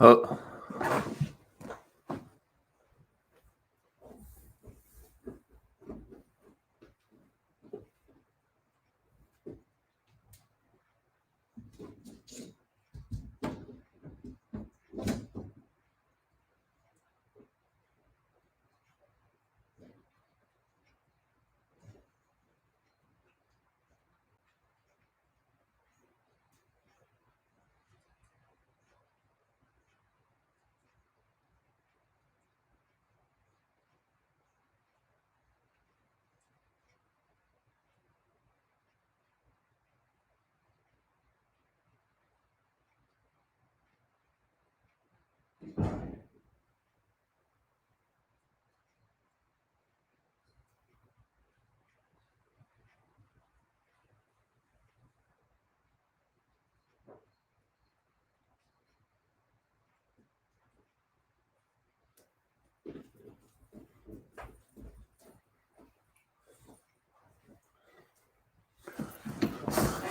Oh.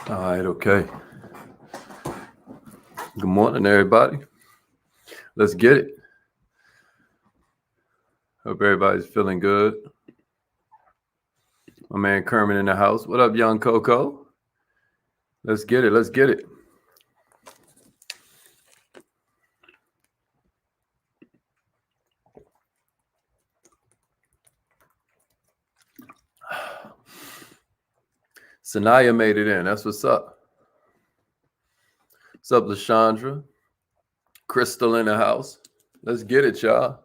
All right, okay. Good morning, everybody. Let's get it. Hope everybody's feeling good. My man Kermit in the house. What up, young Coco? Let's get it. Let's get it. Sanaya made it in. That's what's up. What's up, LaShandra? Crystal in the house. Let's get it, y'all.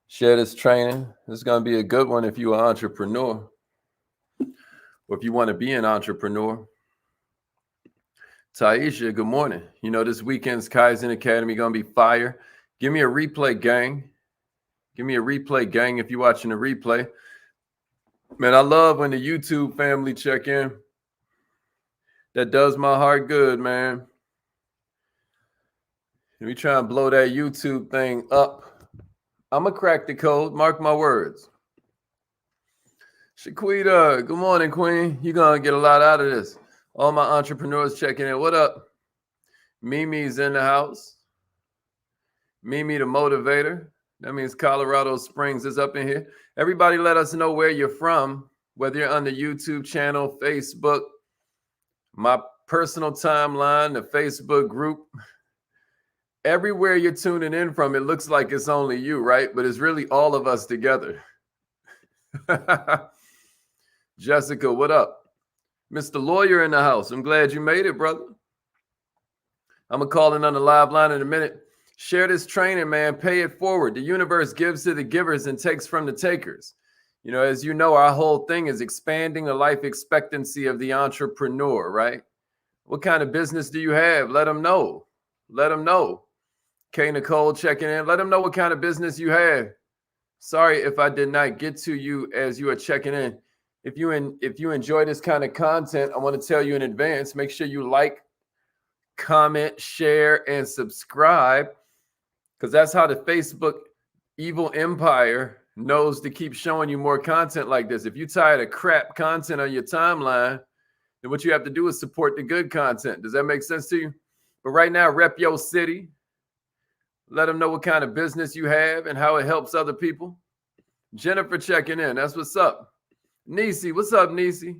Share this training. This is going to be a good one if you're an entrepreneur or if you want to be an entrepreneur. Taisha, good morning. You know, this weekend's Kaizen Academy going to be fire. Give me a replay, gang. Give me a replay, gang, if you're watching the replay. Man, I love when the YouTube family check in. That does my heart good, man. We try and blow that YouTube thing up. I'm going to crack the code. Mark my words. Shaquita, good morning, Queen. You're going to get a lot out of this. All my entrepreneurs checking in. What up? Mimi's in the house. Mimi the motivator. That means Colorado Springs is up in here. Everybody let us know where you're from, whether you're on the YouTube channel, Facebook, my personal timeline, the Facebook group. Everywhere you're tuning in from, it looks like it's only you, right? But it's really all of us together. Jessica, what up? Mr. Lawyer in the house. I'm glad you made it, brother. I'm going to call in on the live line in a minute. Share this training, man. Pay it forward. The universe gives to the givers and takes from the takers. You know, as you know, our whole thing is expanding the life expectancy of the entrepreneur, right? What kind of business do you have? Let them know. Let them know. K. Nicole checking in. Let them know what kind of business you have. Sorry if I did not get to you as you are checking in. If you enjoy this kind of content, I want to tell you in advance, make sure you like, comment, share, and subscribe, because that's how the Facebook evil empire knows to keep showing you more content like this. If you're tired of crap content on your timeline, then what you have to do is support the good content. Does that make sense to you? But right now, rep your city. Let them know what kind of business you have and how it helps other people. Jennifer checking in. That's what's up. Nisi, what's up, Nisi?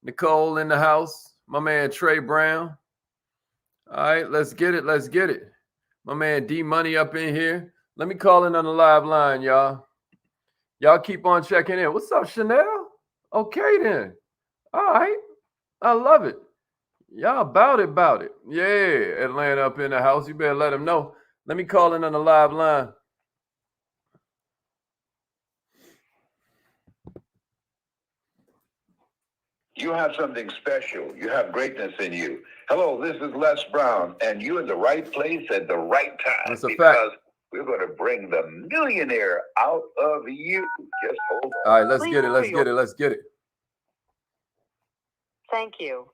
Nicole in the house. My man Trey Brown. All right, let's get it. Let's get it. My man D Money up in here. Let me call in on the live line, y'all. Y'all keep on checking in. What's up, Chanel? Okay, then. All right. I love it. Y'all about it. Yeah, Atlanta up in the house. You better let them know. Let me call in on the live line. You have something special. You have greatness in you. Hello, this is Les Brown, and you're in the right place at the right time. That's a because fact. We're going to bring the millionaire out of you. Just hold on. All right, let's get it. Let's get it. Let's get it. Thank you.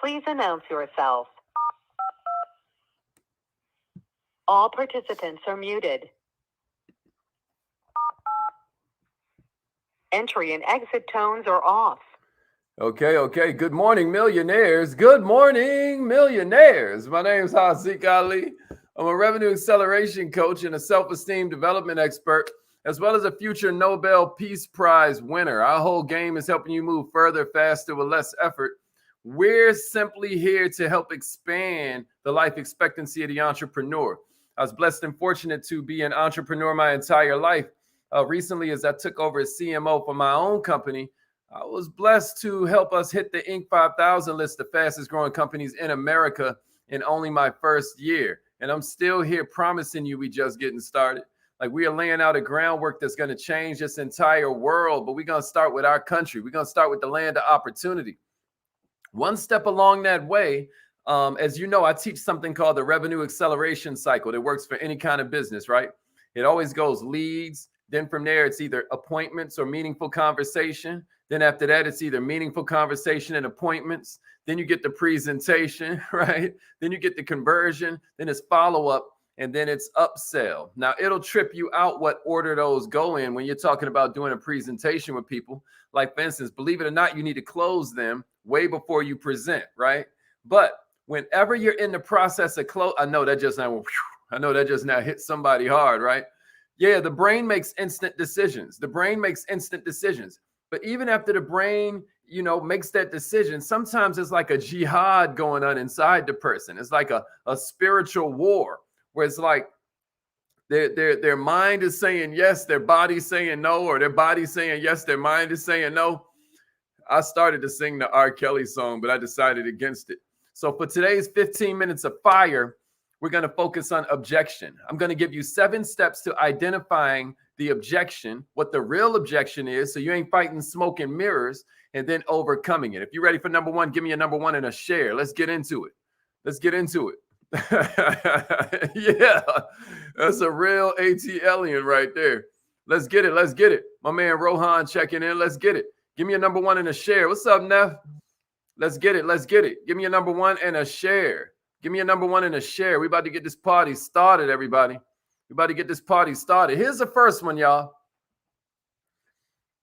Please announce yourself. All participants are muted. Entry and exit tones are off. Okay. Good morning, millionaires. Good morning, millionaires. My name's Haziq Ali. I'm a revenue acceleration coach and a self-esteem development expert, as well as a future Nobel Peace Prize winner. Our whole game is helping you move further, faster, with less effort. We're simply here to help expand the life expectancy of the entrepreneur. I was blessed and fortunate to be an entrepreneur my entire life. Recently, as I took over as CMO for my own company, I was blessed to help us hit the Inc. 5000 list, the fastest growing companies in America, in only my first year. And I'm still here promising you we just getting started. Like, we are laying out a groundwork that's going to change this entire world, but we're going to start with our country. We're going to start with the land of opportunity. One step along that way, as you know, I teach something called the revenue acceleration cycle that works for any kind of business, right? It always goes leads. Then from there, it's either appointments or meaningful conversation. Then after that, it's either meaningful conversation and appointments. Then you get the presentation, right? Then you get the conversion. Then it's follow-up. And then it's upsell. Now, it'll trip you out what order those go in when you're talking about doing a presentation with people. Like, for instance, believe it or not, you need to close them way before you present, right? But whenever you're in the process of close, I know that just now hit somebody hard, right? Yeah, the brain makes instant decisions. The brain makes instant decisions. But even after the brain, makes that decision, sometimes it's like a jihad going on inside the person. It's like a spiritual war where it's like their mind is saying yes, their body's saying no, or their body's saying yes, their mind is saying no. I started to sing the R. Kelly song, but I decided against it. So for today's 15 minutes of fire, we're going to focus on objection. I'm going to give you 7 steps to identifying the objection, what the real objection is, so you ain't fighting smoke and mirrors, and then overcoming it. If you're ready for number 1, give me a number 1 and a share. Let's get into it. Yeah, that's a real ATLian right there. Let's get it. My man Rohan checking in. Let's get it. Give me a number 1 and a share. What's up, Neff? Let's get it. Give me a number 1 and a share. Give me a number 1 and a share. We about to get this party started, everybody. We about to get this party started. Here's the first one, y'all.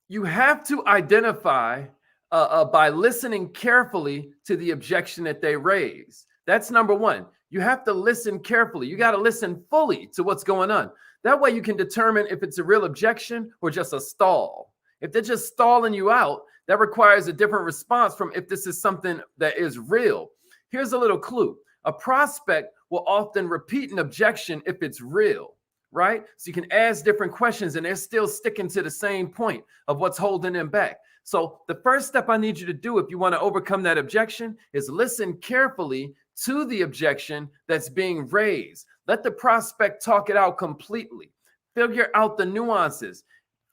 You have to identify by listening carefully to the objection that they raise. That's number 1. You have to listen carefully. You got to listen fully to what's going on. That way you can determine if it's a real objection or just a stall. If they're just stalling you out, that requires a different response from if this is something that is real. Here's a little clue. A prospect will often repeat an objection if it's real, right? So you can ask different questions and they're still sticking to the same point of what's holding them back. So the first step I need you to do if you want to overcome that objection is listen carefully to the objection that's being raised. Let the prospect talk it out completely. Figure out the nuances.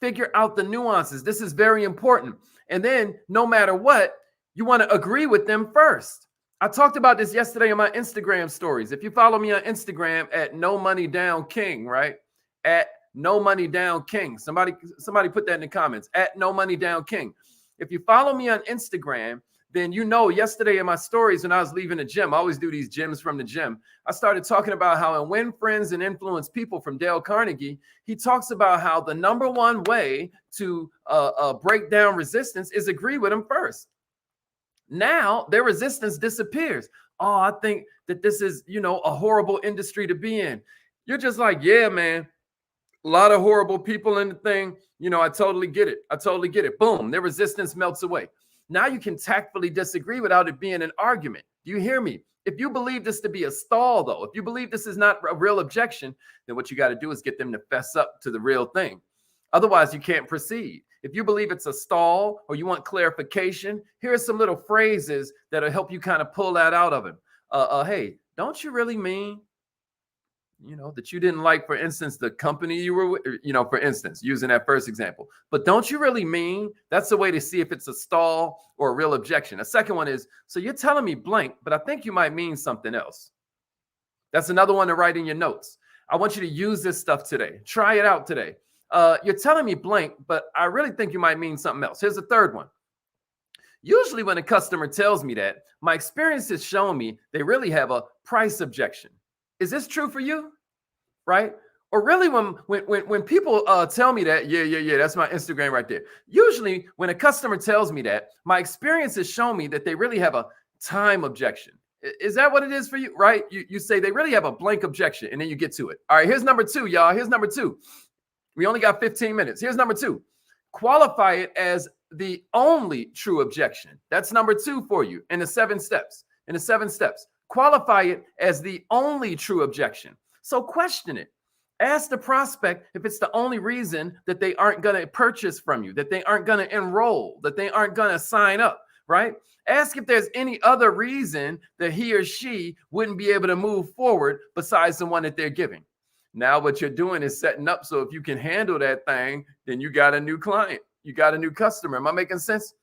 This is very important. And then no matter what, you want to agree with them first. I talked about this yesterday in my Instagram stories. If you follow me on Instagram at No Money Down King, right? At No Money Down King. Somebody put that in the comments. At No Money Down King. If you follow me on Instagram, then yesterday in my stories when I was leaving the gym, I always do these gyms from the gym. I started talking about how in Win Friends and Influence People from Dale Carnegie, he talks about how the number 1 way to break down resistance is agree with them first. Now their resistance disappears. Oh, I think that this is, a horrible industry to be in. You're just like, yeah, man, a lot of horrible people in the thing. I totally get it. Boom, their resistance melts away. Now you can tactfully disagree without it being an argument. Do you hear me? If you believe this to be a stall, though, if you believe this is not a real objection, then what you got to do is get them to fess up to the real thing. Otherwise, you can't proceed. If you believe it's a stall or you want clarification, here are some little phrases that'll help you kind of pull that out of him. Hey, don't you really mean, that you didn't like, for instance, the company you were with, for instance, using that first example. But don't you really mean? That's the way to see if it's a stall or a real objection. A second one is, so you're telling me blank, but I think you might mean something else. That's another one to write in your notes. I want you to use this stuff today. Try it out today. You're telling me blank, but I really think you might mean something else. Here's the third one. Usually when a customer tells me that, my experience has shown me they really have a price objection. Is this true for you? Right? Or really when people tell me that, yeah, that's my Instagram right there. Usually when a customer tells me that, my experience has shown me that they really have a time objection. Is that what it is for you? Right? You say they really have a blank objection, and then you get to it. All right, here's number two, y'all. Here's number two. We only got 15 minutes. Here's number two. Qualify it as the only true objection. That's number two for you in the 7 steps. In the 7 steps, qualify it as the only true objection. So question it. Ask the prospect if it's the only reason that they aren't going to purchase from you, that they aren't going to enroll, that they aren't going to sign up, right? Ask if there's any other reason that he or she wouldn't be able to move forward besides the one that they're giving. Now what you're doing is setting up so if you can handle that thing, then you got a new client. You got a new customer. Am I making sense?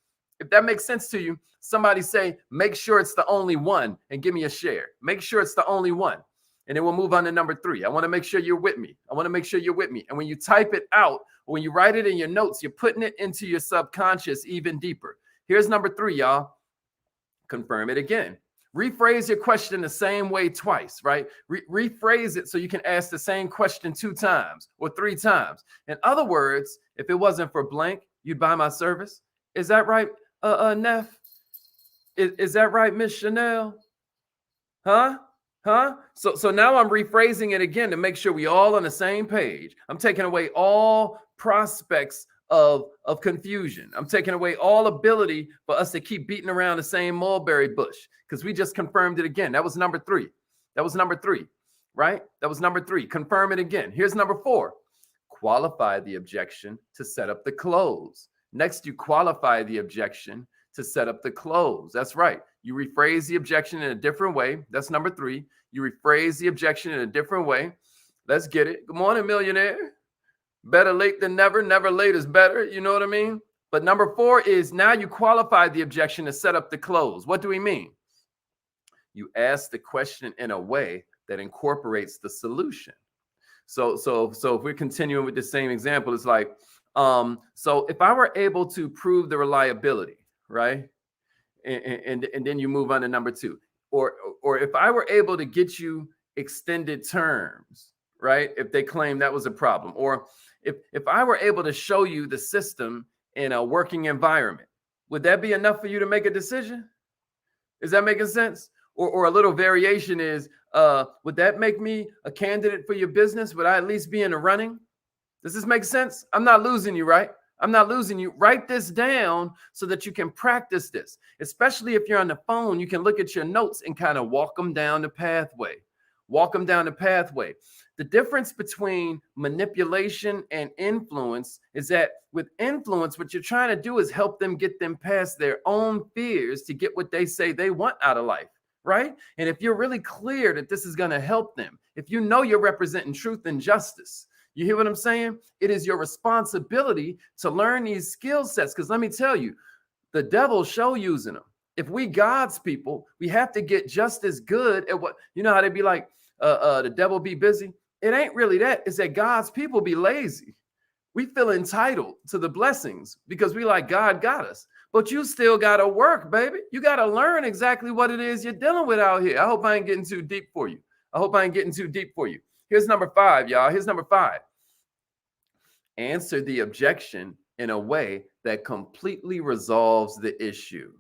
If that makes sense to you, somebody say, make sure it's the only one and give me a share. Make sure it's the only one. And then we'll move on to number 3. I want to make sure you're with me. I want to make sure you're with me. And when you type it out, when you write it in your notes, you're putting it into your subconscious even deeper. Here's number 3, y'all. Confirm it again. Rephrase your question the same way twice, right? Rephrase it so you can ask the same question 2 times or 3 times. In other words, if it wasn't for blank, you'd buy my service. Is that right, Neff? Is that right, Miss Chanel? Huh? So now I'm rephrasing it again to make sure we all on the same page. I'm taking away all prospects of confusion. I'm taking away all ability for us to keep beating around the same mulberry bush because we just confirmed it again. That was number 3. That was number 3, right? That was number 3. Confirm it again. Here's number 4. Qualify the objection to set up the close. Next, you qualify the objection to set up the close. That's right. You rephrase the objection in a different way. That's number 3. You rephrase the objection in a different way. Let's get it. Good morning, millionaire. Better late than never. Never late is better. You know what I mean? But number 4 is now you qualify the objection to set up the close. What do we mean? You ask the question in a way that incorporates the solution. So if we're continuing with the same example, it's like, so if I were able to prove the reliability, right? And then you move on to number 2. Or if I were able to get you extended terms, right? If they claim that was a problem, or if I were able to show you the system in a working environment, would that be enough for you to make a decision? Is that making sense? Or a little variation is, would that make me a candidate for your business? Would I at least be in the running? Does this make sense? I'm not losing you, right? I'm not losing you. Write this down so that you can practice this. Especially if you're on the phone, you can look at your notes and kind of walk them down the pathway. Walk them down the pathway. The difference between manipulation and influence is that with influence, what you're trying to do is help them get them past their own fears to get what they say they want out of life, right? And if you're really clear that this is going to help them, if you know you're representing truth and justice, you hear what I'm saying? It is your responsibility to learn these skill sets. Because let me tell you, the devil's show using them. If we God's people, we have to get just as good at what, you know how they be like, the devil be busy. It ain't really that. It's that God's people be lazy. We feel entitled to the blessings because we like God got us. But you still got to work, baby. You got to learn exactly what it is you're dealing with out here. I hope I ain't getting too deep for you. Here's number 5, y'all. Here's number 5. Answer the objection in a way that completely resolves the issue.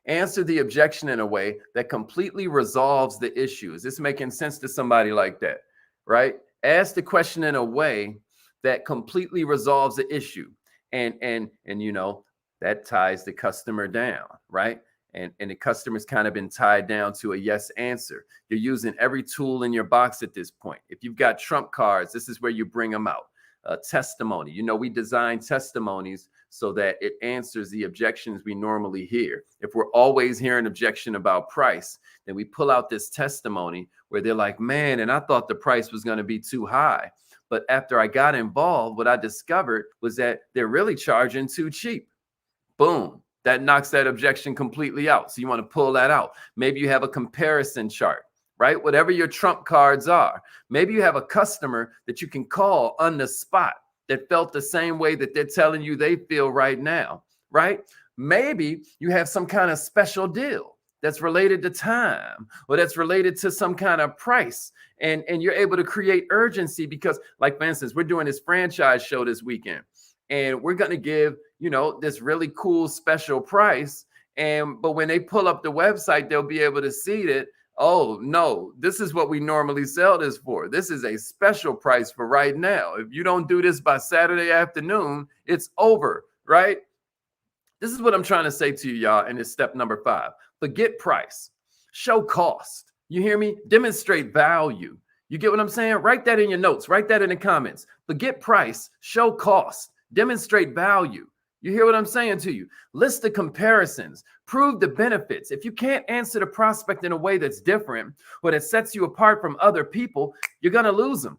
Answer the objection in a way that completely resolves the issue. Is this making sense to somebody like that? Right? Ask the question in a way that completely resolves the issue. And you know, that ties the customer down, right? And the customer's kind of been tied down to a yes answer. You're using every tool in your box at this point. If you've got trump cards, this is where you bring them out. Testimony. You know, we design testimonies so that it answers the objections we normally hear. If we're always hearing objection about price, then we pull out this testimony where they're like, man, and I thought the price was going to be too high. But after I got involved, what I discovered was that they're really charging too cheap. Boom. That knocks that objection completely out. So you want to pull that out. Maybe you have a comparison chart, right? Whatever your trump cards are. Maybe you have a customer that you can call on the spot that felt the same way that they're telling you they feel right now, right? Maybe you have some kind of special deal that's related to time or that's related to some kind of price. And you're able to create urgency because, like, for instance, we're doing this franchise show this weekend. And we're going to give, you know, this really cool special price. But when they pull up the website, they'll be able to see that, oh no, this is what we normally sell this for. This is a special price for right now. If you don't do this by Saturday afternoon, it's over, right? This is what I'm trying to say to you, y'all, and it's step number 5. Forget price. Show cost. You hear me? Demonstrate value. You get what I'm saying? Write that in your notes. Write that in the comments. Forget price. Show cost. Demonstrate value. You hear what I'm saying to you? List the comparisons. Prove the benefits. If you can't answer the prospect in a way that's different or that sets you apart from other people, you're going to lose them.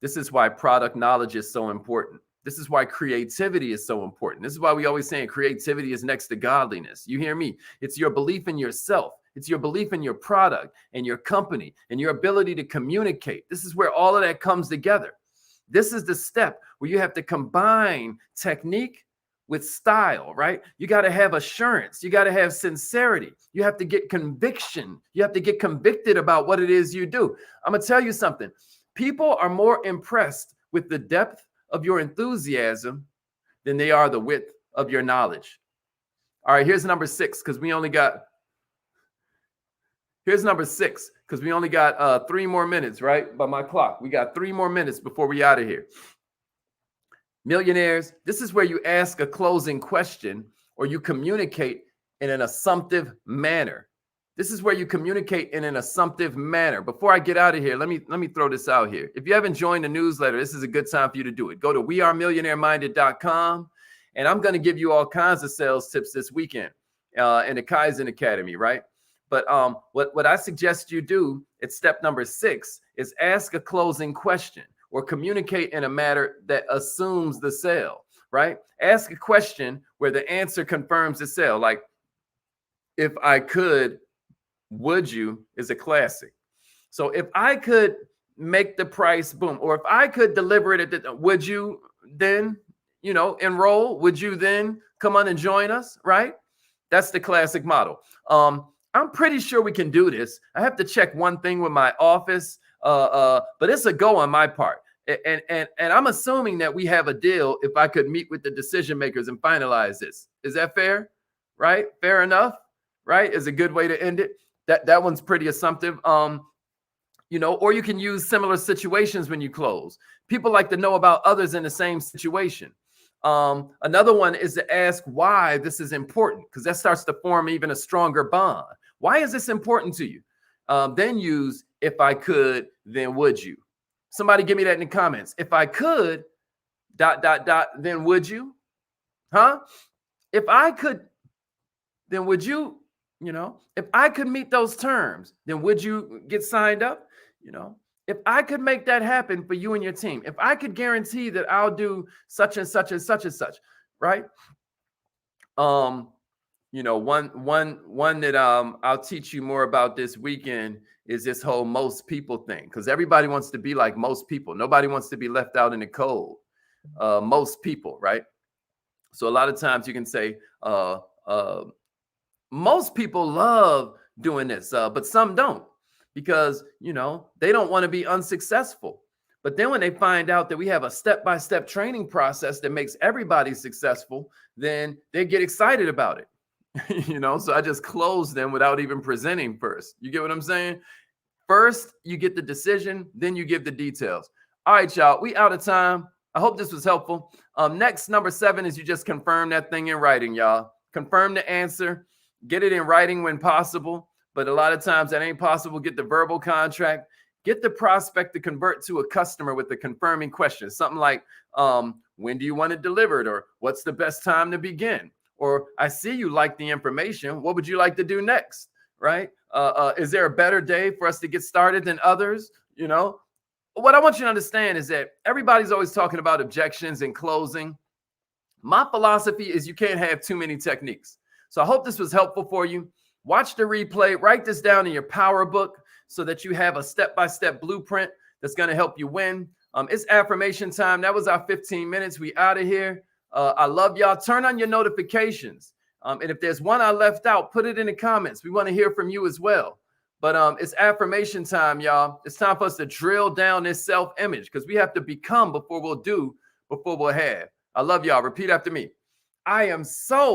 This is why product knowledge is so important. This is why creativity is so important. This is why we always say creativity is next to godliness. You hear me? It's your belief in yourself. It's your belief in your product and your company and your ability to communicate. This is where all of that comes together. This is the step where you have to combine technique with style, right? You got to have assurance. You got to have sincerity. You have to get conviction. You have to get convicted about what it is you do. I'm going to tell you something. People are more impressed with the depth of your enthusiasm than they are the width of your knowledge. All right, here's number 6 because we only got 3 more minutes, right? By my clock. We got 3 more minutes before we out of here. Millionaires, this is where you ask a closing question or you communicate in an assumptive manner. This is where you communicate in an assumptive manner. Before I get out of here, let me throw this out here. If you haven't joined the newsletter, this is a good time for you to do it. Go to wearemillionaireminded.com, and I'm going to give you all kinds of sales tips this weekend in the Kaizen Academy, right? But what I suggest you do at step number 6 is ask a closing question or communicate in a manner that assumes the sale, right? Ask a question where the answer confirms the sale. Like, if I could, would you is a classic. So if I could make the price boom, or if I could deliver it at the, would you then, enroll? Would you then come on and join us, right? That's the classic model. I'm pretty sure we can do this. I have to check one thing with my office, but it's a go on my part. And I'm assuming that we have a deal if I could meet with the decision makers and finalize this. Is that fair? Right? Fair enough? Right? Is a good way to end it. That one's pretty assumptive. Or you can use similar situations when you close. People like to know about others in the same situation. Another one is to ask why this is important, because that starts to form even a stronger bond. Why is this important to you? Then use, if I could, then would you? Somebody give me that in the comments. If I could, ... then would you? Huh? If I could, then would you? If I could meet those terms, then would you get signed up? If I could make that happen for you and your team, if I could guarantee that I'll do such and such and such and such, right? One that I'll teach you more about this weekend is this whole most people thing, because everybody wants to be like most people. Nobody wants to be left out in the cold. Most people, right? So a lot of times you can say, most people love doing this, but some don't, because, they don't want to be unsuccessful. But then when they find out that we have a step-by-step training process that makes everybody successful, then they get excited about it. So I just close them without even presenting first. You get what I'm saying? First, you get the decision, then you give the details. All right, y'all, we out of time. I hope this was helpful. Next, number 7 is you just confirm that thing in writing, y'all. Confirm the answer. Get it in writing when possible, but a lot of times that ain't possible. Get the verbal contract. Get the prospect to convert to a customer with the confirming question. Something like, when do you want it delivered? Or what's the best time to begin? Or I see you like the information. What would you like to do next? Right? Is there a better day for us to get started than others? What I want you to understand is that everybody's always talking about objections and closing. My philosophy is you can't have too many techniques. So I hope this was helpful for you. Watch the replay. Write this down in your power book so that you have a step-by-step blueprint that's going to help you win. It's affirmation time. That was our 15 minutes. We out of here. I love y'all. Turn on your notifications. And if there's one I left out, put it in the comments. We want to hear from you as well. But it's affirmation time, y'all. It's time for us to drill down this self-image, because we have to become before we'll do, before we'll have. I love y'all. Repeat after me. I am so